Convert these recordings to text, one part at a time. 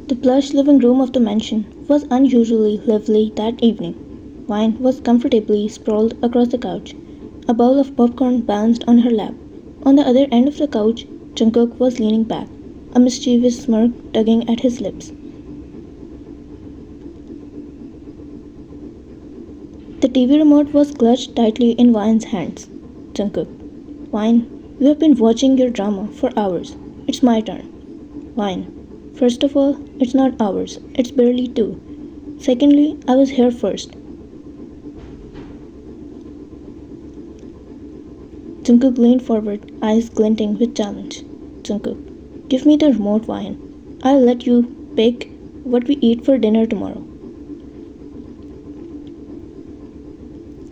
The plush living room of the mansion was unusually lively that evening. Vine was comfortably sprawled across the couch, a bowl of popcorn balanced on her lap. On the other end of the couch, Jungkook was leaning back, a mischievous smirk tugging at his lips. The TV remote was clutched tightly in Vine's hands. Jungkook. Vine, we have been watching your drama for hours. It's my turn. Vine. First of all, it's not hours. It's barely two. Secondly, I was here first. Jungkook leaned forward, eyes glinting with challenge. Jungkook. Give me the remote, Vine. I'll let you pick what we eat for dinner tomorrow.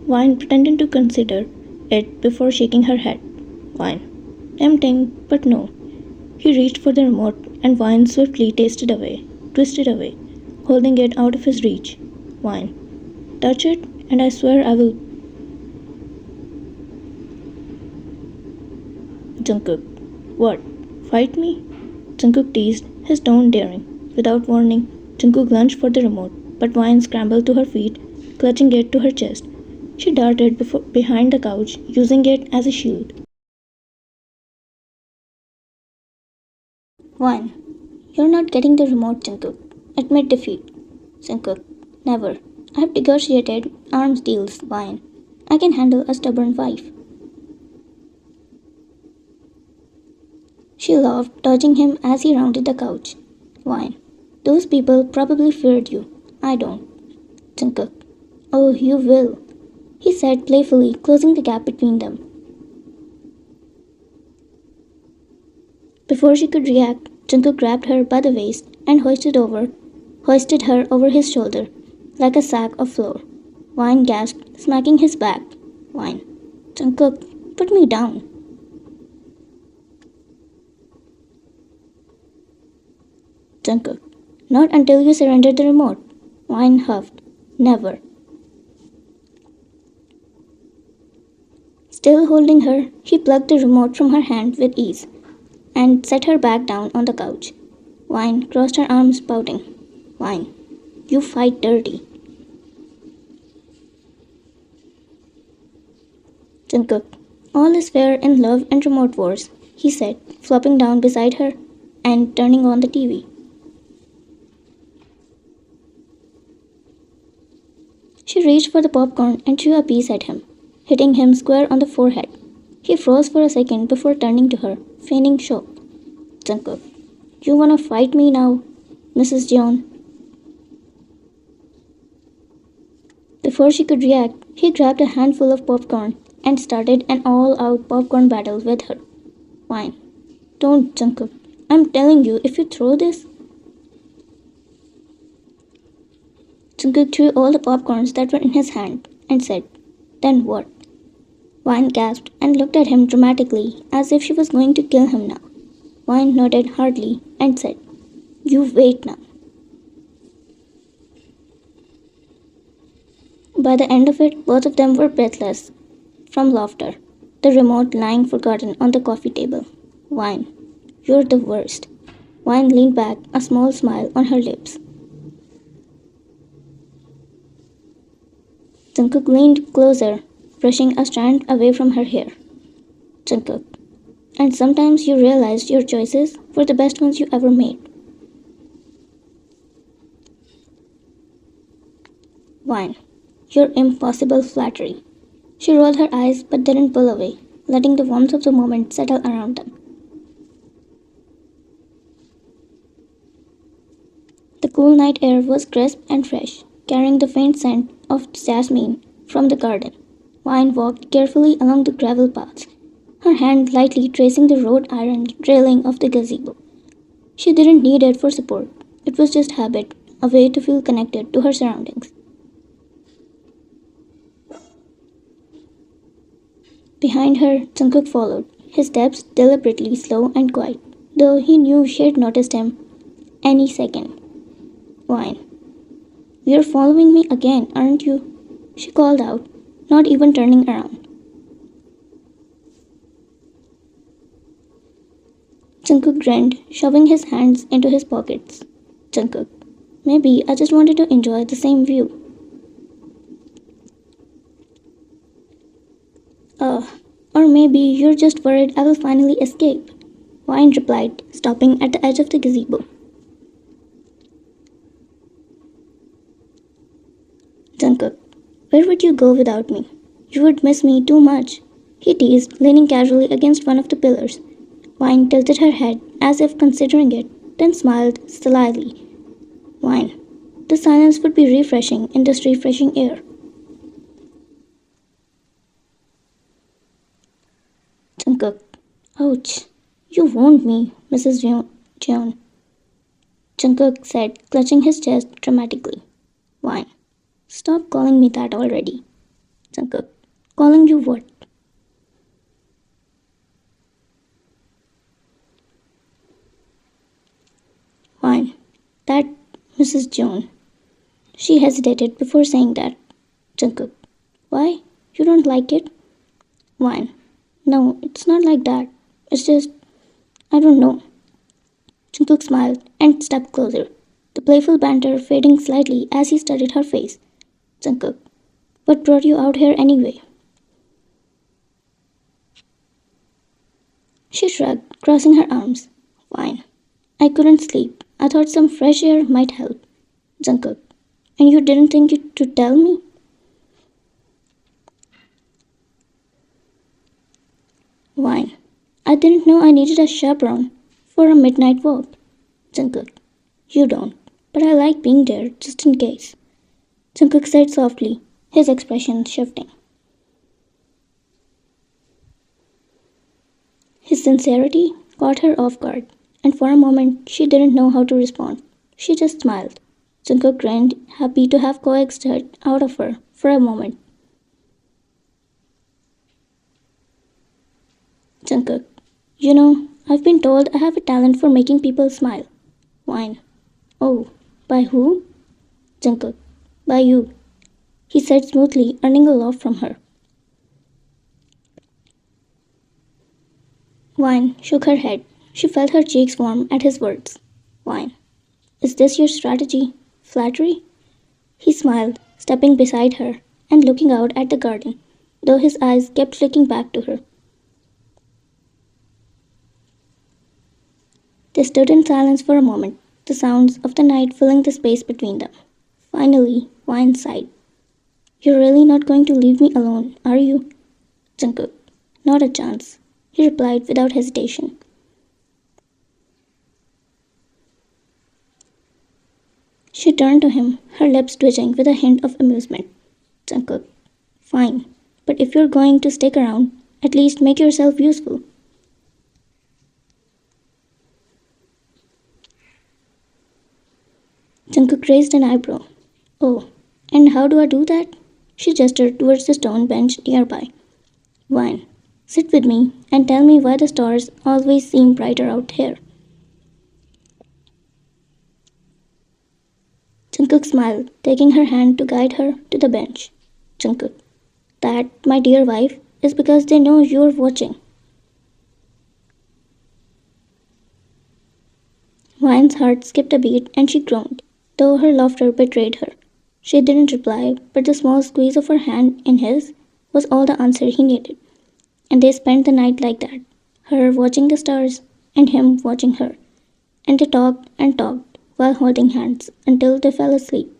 Vine pretended to consider it before shaking her head. Vine. Tempting, but no. He reached for the remote and Vine swiftly twisted away, holding it out of his reach. Vine. Touch it, and I swear I will. Jungkook. What? Fight me? Jungkook teased, his tone daring. Without warning, Jungkook lunged for the remote, but Vine scrambled to her feet, clutching it to her chest. She darted behind the couch, using it as a shield. Vine. You're not getting the remote, Jungkook. Admit defeat. Jungkook. Never. I've negotiated arms deals, Vine. I can handle a stubborn wife. She laughed, dodging him as he rounded the couch. Vine. Those people probably feared you. I don't. Jungkook. Oh, you will, he said playfully, closing the gap between them. Before she could react, Jungkook grabbed her by the waist and hoisted her over his shoulder like a sack of flour. Vine gasped, smacking his back. Vine. Jungkook, put me down. Jungkook. Not until you surrender the remote. Vine huffed. Never. Still holding her, he plucked the remote from her hand with ease and set her back down on the couch. Vine crossed her arms, pouting. Vine. You fight dirty. Jungkook. All is fair in love and remote wars, he said, flopping down beside her and turning on the TV. She reached for the popcorn and threw a piece at him, hitting him square on the forehead. He froze for a second before turning to her, feigning shock. Jungkook. You wanna fight me now, Mrs. Jeon? Before she could react, he grabbed a handful of popcorn and started an all-out popcorn battle with her. Fine. Don't, Jungkook. I'm telling you, if you throw this... Jungkook threw all the popcorns that were in his hand and said, Then what? Vine gasped and looked at him dramatically as if she was going to kill him now. Vine nodded hardly and said, You wait now. By the end of it, both of them were breathless from laughter, the remote lying forgotten on the coffee table. Vine, you're the worst. Vine leaned back, a small smile on her lips. Jungkook leaned closer, brushing a strand away from her hair. Jungkook, and sometimes you realized your choices were the best ones you ever made. Vine, your impossible flattery. She rolled her eyes but didn't pull away, letting the warmth of the moment settle around them. The cool night air was crisp and fresh, carrying the faint scent of jasmine from the garden. Vine walked carefully along the gravel path, her hand lightly tracing the wrought iron railing of the gazebo. She didn't need it for support. It was just habit, a way to feel connected to her surroundings. Behind her, Jungkook followed, his steps deliberately slow and quiet, though he knew she had noticed him any second. Vine. You're following me again, aren't you? She called out, not even turning around. Jungkook grinned, shoving his hands into his pockets. Jungkook. Maybe I just wanted to enjoy the same view. Uh, or maybe you're just worried I will finally escape. Wine replied, stopping at the edge of the gazebo. Jungkook, where would you go without me? You would miss me too much. He teased, leaning casually against one of the pillars. Wine tilted her head as if considering it, then smiled slyly. Wine. The silence would be refreshing in this refreshing air. Jungkook. Ouch. You wound me, Mrs. Jeon. Jungkook said, clutching his chest dramatically. Wine. Stop calling me that already. Jungkook. Calling you what? Wine. That Mrs. Jeon. She hesitated before saying that. Jungkook. Why? You don't like it? Wine. No, it's not like that. It's just, I don't know. Jungkook smiled and stepped closer, the playful banter fading slightly as he studied her face. Jungkook. What brought you out here anyway? She shrugged, crossing her arms. Fine. I couldn't sleep. I thought some fresh air might help. Jungkook. And you didn't think to tell me? Wine. I didn't know I needed a chaperone for a midnight walk. Jungkook. You don't. But I like being there just in case. Jungkook said softly, his expression shifting. His sincerity caught her off guard, and for a moment she didn't know how to respond. She just smiled. Jungkook grinned, happy to have coaxed her out of her for a moment. Jungkook. You know, I've been told I have a talent for making people smile. Wine. Oh, by who? Jungkook. By you, he said smoothly, earning a laugh from her. Wine shook her head. She felt her cheeks warm at his words. Wine. Is this your strategy? Flattery? He smiled, stepping beside her and looking out at the garden, though his eyes kept flicking back to her. They stood in silence for a moment, the sounds of the night filling the space between them. Finally, Wine sighed. You're really not going to leave me alone, are you? Jungkook. Not a chance, he replied without hesitation. She turned to him, her lips twitching with a hint of amusement. Jungkook. Fine, but if you're going to stick around, at least make yourself useful. Jungkook raised an eyebrow. Oh, and how do I do that? She gestured towards the stone bench nearby. Wine. Sit with me and tell me why the stars always seem brighter out here. Jungkook smiled, taking her hand to guide her to the bench. Jungkook. That, my dear wife, is because they know you're watching. Wine's heart skipped a beat and she groaned, though her laughter betrayed her. She didn't reply, but the small squeeze of her hand in his was all the answer he needed. And they spent the night like that, her watching the stars and him watching her. And they talked and talked while holding hands until they fell asleep.